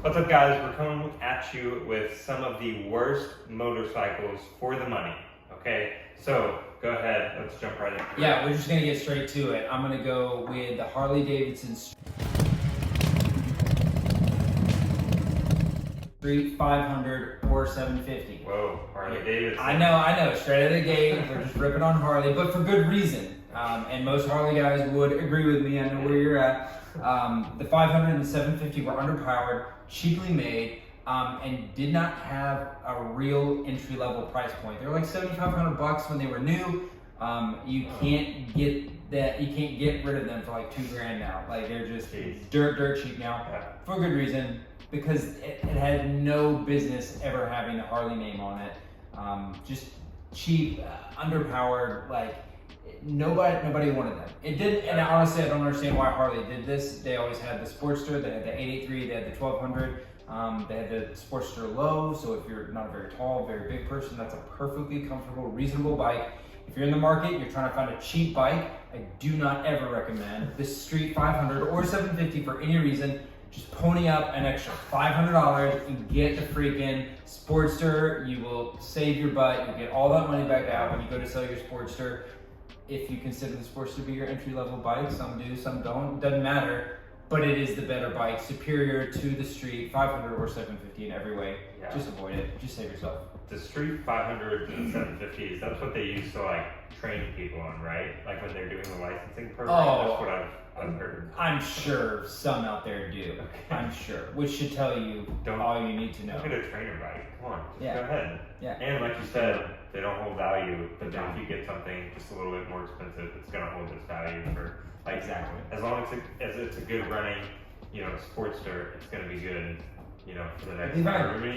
What's up, guys? We're coming at you with some of the worst motorcycles for the money. Okay, so go ahead, let's jump right into it. Yeah, we're just gonna get straight to it. I'm gonna go with the Harley Davidson Street 500 or 750. Whoa, Harley Davidson. I know, straight out of the gate, we're just ripping on Harley, but for good reason. And most Harley guys would agree with me, I know where you're at. The 500 and 750 were underpowered, cheaply made, and did not have a real entry-level price point. They were like $7,500 when they were new. You can't get rid of them for like $2,000 now. Like they're just dirt cheap now, for good reason, because it had no business ever having the Harley name on it. Just cheap, underpowered, like nobody wanted them. It did, and honestly, I don't understand why Harley did this. They always had the Sportster, they had the 883, they had the 1200, they had the Sportster Low, so if you're not a very tall, very big person, that's a perfectly comfortable, reasonable bike. If you're in the market, you're trying to find a cheap bike, I do not ever recommend the Street 500 or 750 for any reason. Just pony up an extra $500 and get the freaking Sportster. You will save your butt, you'll get all that money back out when you go to sell your Sportster. If you consider the Sportster to be your entry-level bike, some do, some don't, doesn't matter, but it is the better bike, superior to the Street 500 or 750 in every way. Yeah. Just avoid it, just save yourself. The Street 500 and 750s, that's what they use to like train people on, right? Like when they're doing the licensing program, that's what I've heard. I'm sure some out there do, okay. I'm sure, which should tell you all you need to know. Look at a trainer bike, come on, just go ahead. Yeah. And like you said, they don't hold value, but then if you get something just a little bit more expensive, it's gonna hold its value for like, exactly. As long as it's a good running, Sportster, it's gonna be good, for the next year.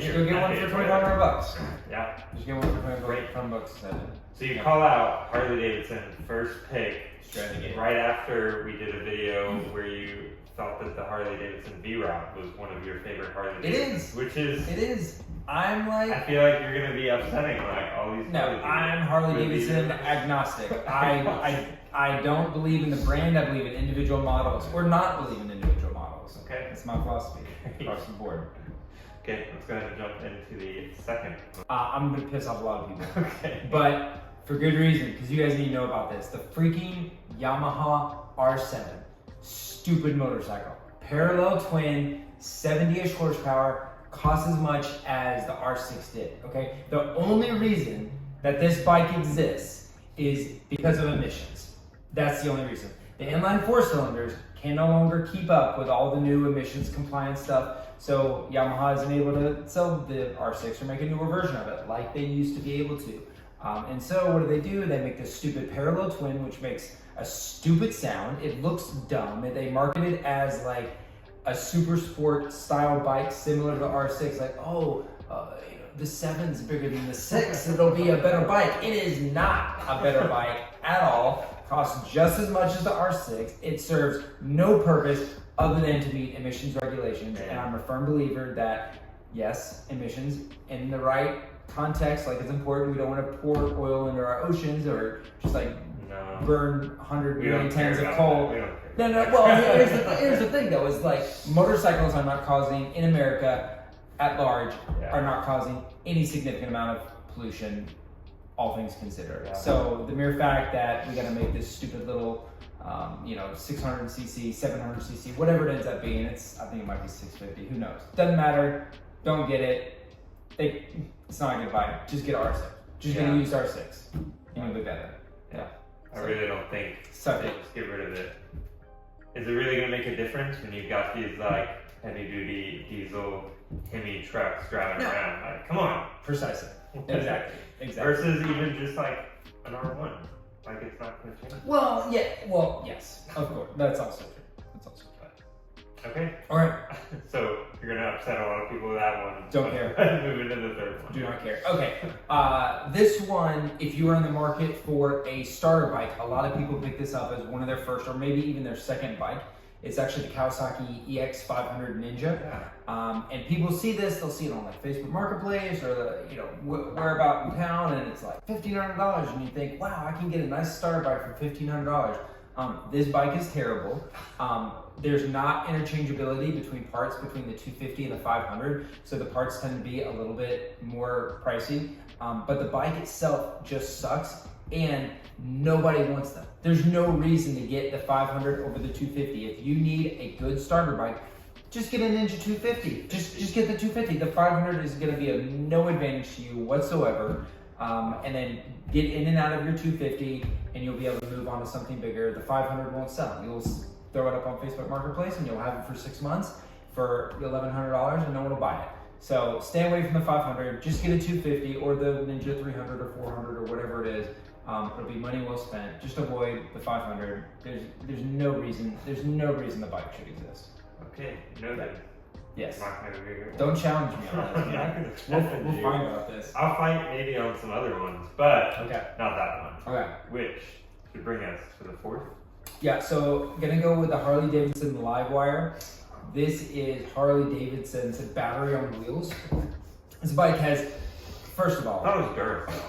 Just go get one for $2,500. Yeah. Just get one for $2,500. So you call out Harley Davidson first pick strategy right after we did a video where you thought that the Harley Davidson V-Route was one of your favorite Harley Davidsons. It is. I'm like, I feel like you're gonna be upsetting like all these. No, I'm Harley Davidson agnostic. I don't believe in the brand. I believe in individual models, or not believe in individual models. Okay, that's my philosophy across the board. Okay, let's go ahead and jump into the second. I'm gonna piss off a lot of people. Okay, but for good reason, because you guys need to know about this. The freaking Yamaha R7, stupid motorcycle, parallel twin, 70-ish horsepower. Costs as much as the R6 did, okay? The only reason that this bike exists is because of emissions. That's the only reason. The inline 4-cylinders can no longer keep up with all the new emissions compliance stuff, so Yamaha isn't able to sell the R6 or make a newer version of it like they used to be able to. And so what do? They make this stupid parallel twin, which makes a stupid sound. It looks dumb. They market it as like a super sport style bike similar to the R6, like, the 7's bigger than the 6, it'll be a better bike. It is not a better bike at all. Costs just as much as the R6. It serves no purpose other than to meet emissions regulations. And I'm a firm believer that, yes, emissions in the right context, like it's important. We don't want to pour oil into our oceans or just like burn 100 million tons of coal. No. Well, here's the thing though, is like motorcycles are not causing, in America at large, are not causing any significant amount of pollution, all things considered. Yeah. So the mere fact that we gotta make this stupid little, 600cc, 700cc, whatever it ends up being, I think it might be 650, who knows? Doesn't matter, don't get it. It's not a good bike, just get R6. Just gonna use R6, it'll be better. Yeah. I really don't think, just get rid of it. Is it really gonna make a difference when you've got these like heavy duty diesel Hemi trucks driving around? Like, come on. Precisely. Exactly. Versus even just like an R1. Like it's not gonna change. Well, yes, of course. That's also true. Okay. All right. So you're gonna upset a lot of people with that one. Don't care. Move into the third one. Do not care. Okay. This one, if you are in the market for a starter bike, a lot of people pick this up as one of their first or maybe even their second bike. It's actually the Kawasaki EX500 Ninja. Yeah. And people see this, they'll see it on like Facebook Marketplace or whereabout in town, and it's like $1,500, and you think, wow, I can get a nice starter bike for $1,500. This bike is terrible. There's not interchangeability between parts between the 250 and the 500, so the parts tend to be a little bit more pricey. But the bike itself just sucks, and nobody wants them. There's no reason to get the 500 over the 250. If you need a good starter bike, just get a Ninja 250. Just get the 250. The 500 is going to be of no advantage to you whatsoever. And then get in and out of your 250, and you'll be able to move on to something bigger. The 500 won't sell. You'll throw it up on Facebook Marketplace, and you'll have it for 6 months for $1,100, and no one will buy it. So stay away from the 500. Just get a 250 or the Ninja 300 or 400 or whatever it is. It'll be money well spent. Just avoid the 500. There's no reason the bike should exist. Okay, noted. Yes. I'm not gonna agree with Don't challenge me on I'm this. not gonna We'll challenge you. find about this. I'll fight maybe on some other ones, but Okay. not that one. Okay. Which should bring us to the fourth. Yeah, so gonna go with the Harley Davidson LiveWire. This is Harley Davidson's battery on wheels. This bike has, first of all, That was Duracell.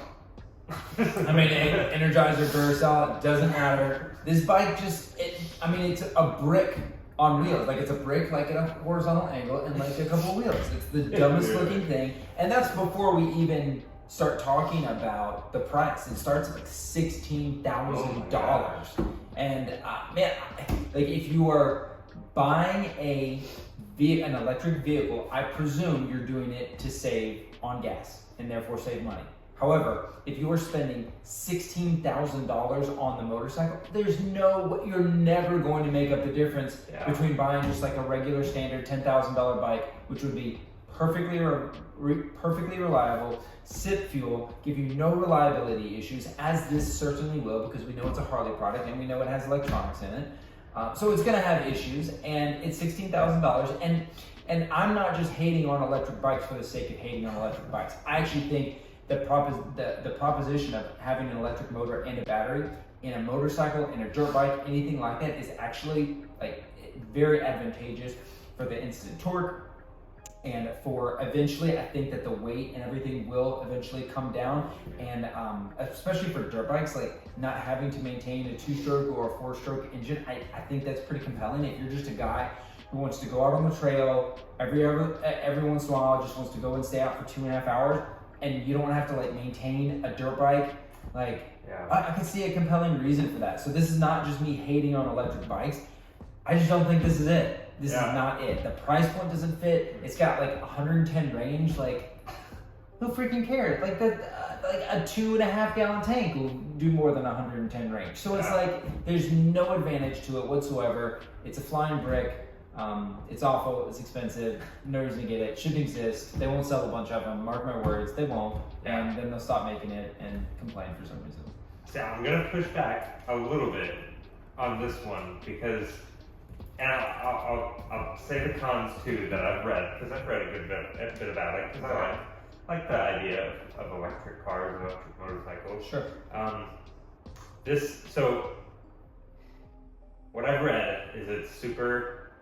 I mean, Energizer, Duracell, it doesn't matter. This bike just, it's a brick on wheels. Like, it's a brick, like at a horizontal angle, and like a couple of wheels. It's the dumbest looking thing. And that's before we even start talking about the price. It starts at like $16,000. And man, like if you are buying an electric vehicle, I presume you're doing it to save on gas and therefore save money. However, if you are spending $16,000 on the motorcycle, you're never going to make up the difference between buying just like a regular standard $10,000 bike, which would be perfectly reliable, sip fuel, give you no reliability issues, as this certainly will, because we know it's a Harley product and we know it has electronics in it. So it's going to have issues, and it's $16,000. And I'm not just hating on electric bikes for the sake of hating on electric bikes. I actually think the proposition of having an electric motor and a battery in a motorcycle, in a dirt bike, anything like that is actually like very advantageous for the instant torque. And for eventually, I think that the weight and everything will eventually come down. And especially for dirt bikes, like not having to maintain a 2-stroke or a 4-stroke engine, I think that's pretty compelling. If you're just a guy who wants to go out on the trail every once in a while, just wants to go and stay out for 2.5 hours, and you don't have to like maintain a dirt bike, like I can see a compelling reason for that. So this is not just me hating on electric bikes. I just don't think this is it. This is not it. The price point doesn't fit. It's got like 110 range. Like, who freaking cares? Like like a 2.5 gallon tank will do more than 110 range. So it's like there's no advantage to it whatsoever. It's a flying brick. It's awful. It's expensive. No reason to get it. Shouldn't exist. They won't sell a bunch of them. Mark my words. They won't. And then they'll stop making it and complain for some reason. So I'm gonna push back a little bit on this one because. And I'll say the cons too that I've read, because I've read a bit about it, because I like the idea of electric cars, electric motorcycles. Sure. So what I've read is it's super.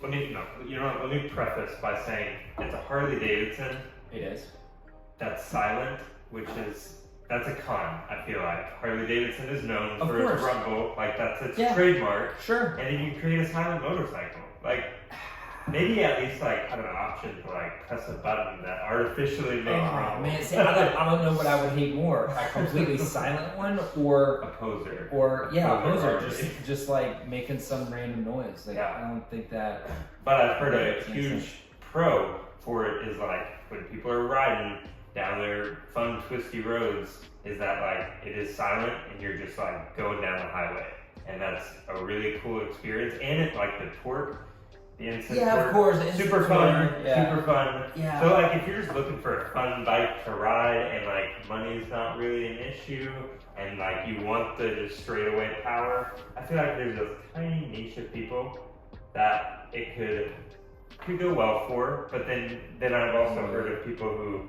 Let me preface by saying it's a Harley Davidson. It is. That's silent, that's a con, I feel like. Harley Davidson is known for its rumble, like that's its trademark. Sure. And then you create a silent motorcycle. Like, maybe at least like have an option to like press a button that artificially makes rumble. Man, see, I don't know what I would hate more. A completely silent one or a poser. Or a poser, just like making some random noise. Like I don't think that. But I've heard a huge pro for it is like when people are riding down their fun twisty roads, is that like it is silent and you're just like going down the highway, and that's a really cool experience. And it's like the torque, the instant torque, of course, super fun. Yeah. So like if you're just looking for a fun bike to ride and like money's not really an issue and like you want the just straightaway power, I feel like there's a tiny niche of people that it could go well for. But then I've also heard of people who,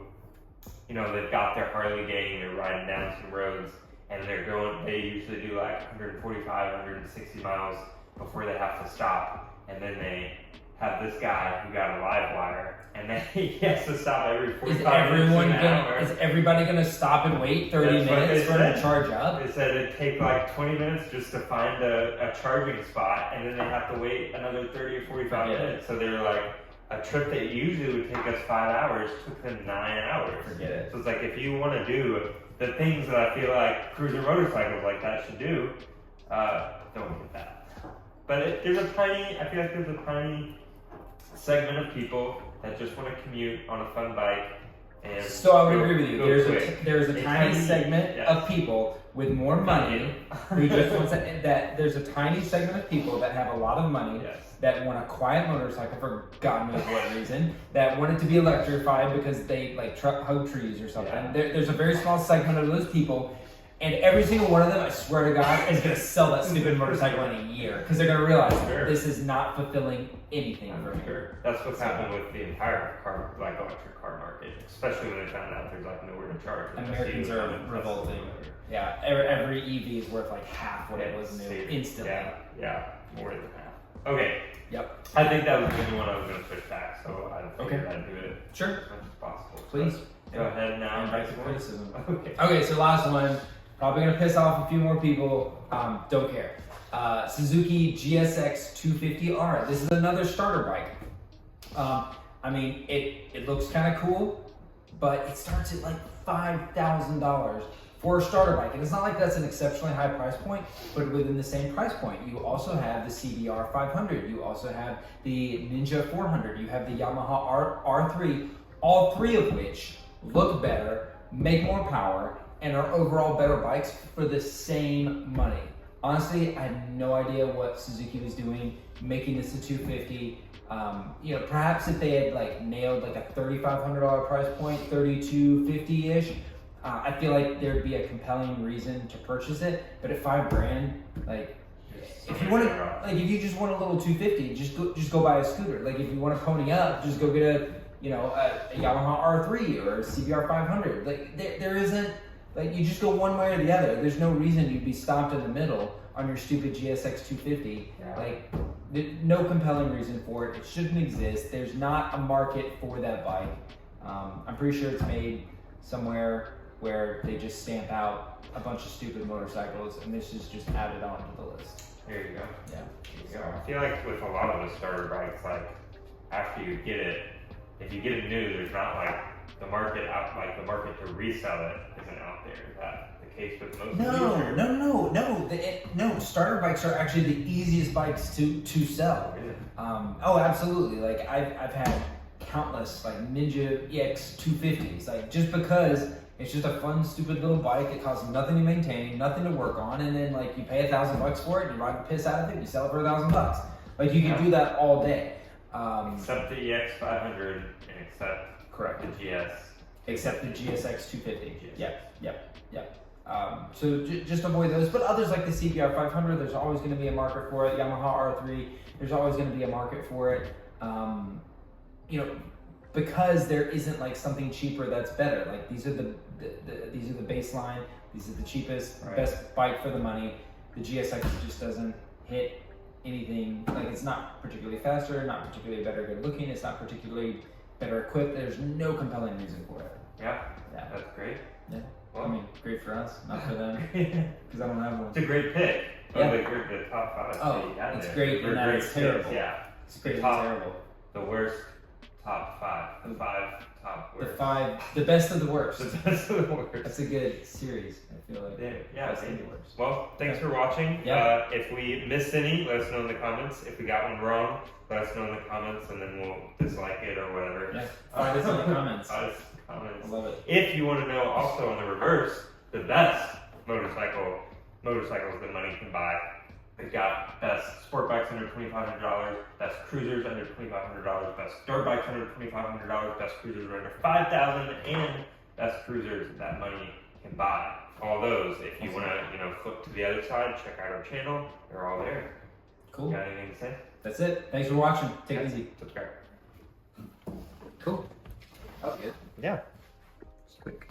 you know, they've got their Harley gang, they're riding down some roads, and they usually do like 145, 160 miles before they have to stop. And then they have this guy who got a LiveWire, and then he has to stop every Is 45 minutes to an hour. Is everybody gonna stop and wait 30 That's what minutes they for him to said. charge up? They said it'd take like 20 minutes just to find a charging spot, and then they have to wait another 30 or 45 Forget it. minutes. So they're like, a trip that usually would take us 5 hours took them 9 hours. Forget it. So it's like, if you want to do the things that I feel like cruiser motorcycles like that should do, don't get that. But I feel like there's a tiny segment of people that just want to commute on a fun bike. And So I would go- agree with you. go quick. There's a tiny segment yes. of people with more money who just wants that. There's a tiny segment of people that have a lot of money Yes. that want a quiet motorcycle for God knows what reason, that want it to be electrified because they like hug trees or something. Yeah. There's a very small segment of those people, and every single one of them, I swear to God, is going to sell that stupid motorcycle in a year because they're going to realize this is not fulfilling anything for me. Sure. That's what's happened with the entire electric car market, especially when they found out there's like nowhere to charge. Americans are revolting. Yeah, every EV is worth like half what it was new instantly. Yeah, more than half. Okay. Yep. I think that was the only one I was going to push back, so I figured I'd do it Sure. as much as possible. Please. So, go ahead now. Invite the criticism. Okay. Okay, so last one. Probably gonna piss off a few more people. Don't care. Suzuki GSX250r. This is another starter bike. I mean, it looks kind of cool, but it starts at like $5,000 for a starter bike. And it's not like that's an exceptionally high price point, but within the same price point, you also have the CBR 500. You also have the Ninja 400. You have the Yamaha R3, all three of which look better, make more power, and are overall better bikes for the same money. Honestly, I had no idea what Suzuki was doing making this a 250. You know, perhaps if they had like nailed like a $3,500 price point, $3,250-ish, I feel like there'd be a compelling reason to purchase it. But at $5,000, like if you want to, like if you just want a little 250, just go buy a scooter. Like if you want to pony up, just go get a Yamaha R3 or a CBR 500. Like there isn't. Like, you just go one way or the other. There's no reason you'd be stopped in the middle on your stupid GSX 250. Yeah. Like, no compelling reason for it. It shouldn't exist. There's not a market for that bike. I'm pretty sure it's made somewhere where they just stamp out a bunch of stupid motorcycles, and this is just added on to the list. Here you go. Yeah. There you go. I feel like with a lot of the starter bikes, like after you get it, if you get it new, there's not like the market to resell it isn't out there. Is that the case with most? No. Starter bikes are actually the easiest bikes to sell. Really? Oh, absolutely. Like I've had countless like Ninja EX 250s. Like just because it's just a fun, stupid little bike. It costs nothing to maintain, nothing to work on, and then like you pay $1,000 for it, and you ride the piss out of it, and you sell it for $1,000. Like you can do that all day. Except the EX500 and except Correct. the GS. Except the GSX 250. Yep. So just avoid those. But others like the CBR 500, there's always going to be a market for it. Yamaha R3, there's always going to be a market for it. You know, because there isn't like something cheaper that's better. Like these are the baseline. These are the cheapest, best bike for the money. The GSX just doesn't hit anything. Like it's not particularly faster, not particularly better good looking. It's not particularly better equipped. There's no compelling reason for it. Yeah, that's great. Yeah. Well, I mean, great for us, not for them, because I don't have one. it's a great pick. Yeah. The top 5 that you had it's there. great They're and that great it's terrible. picks, yeah. It's great and Top- terrible. The worst top 5. The 5 top worst. The best of the worst. The best of the worst. That's a good series, I feel like. Yeah, Best of the worst. well, thanks for watching. Yeah. If we missed any, let us know in the comments. If we got one wrong, let us know in the comments, and then we'll dislike it or whatever. Yeah, find us in the comments. Find us in the comments. I love it. If you want to know also on the reverse, the best motorcycles that money can buy, they've got best sport bikes under $2,500, best cruisers under $2,500, best dirt bikes under $2,500, best cruisers under $5,000, and best cruisers that money can buy. All those, if you want to, flip to the other side, check out our channel. They're all there. Cool. Got anything to say? That's it. Thanks for watching. Take it easy. Subscribe. Cool. That was good. Yeah. Quick.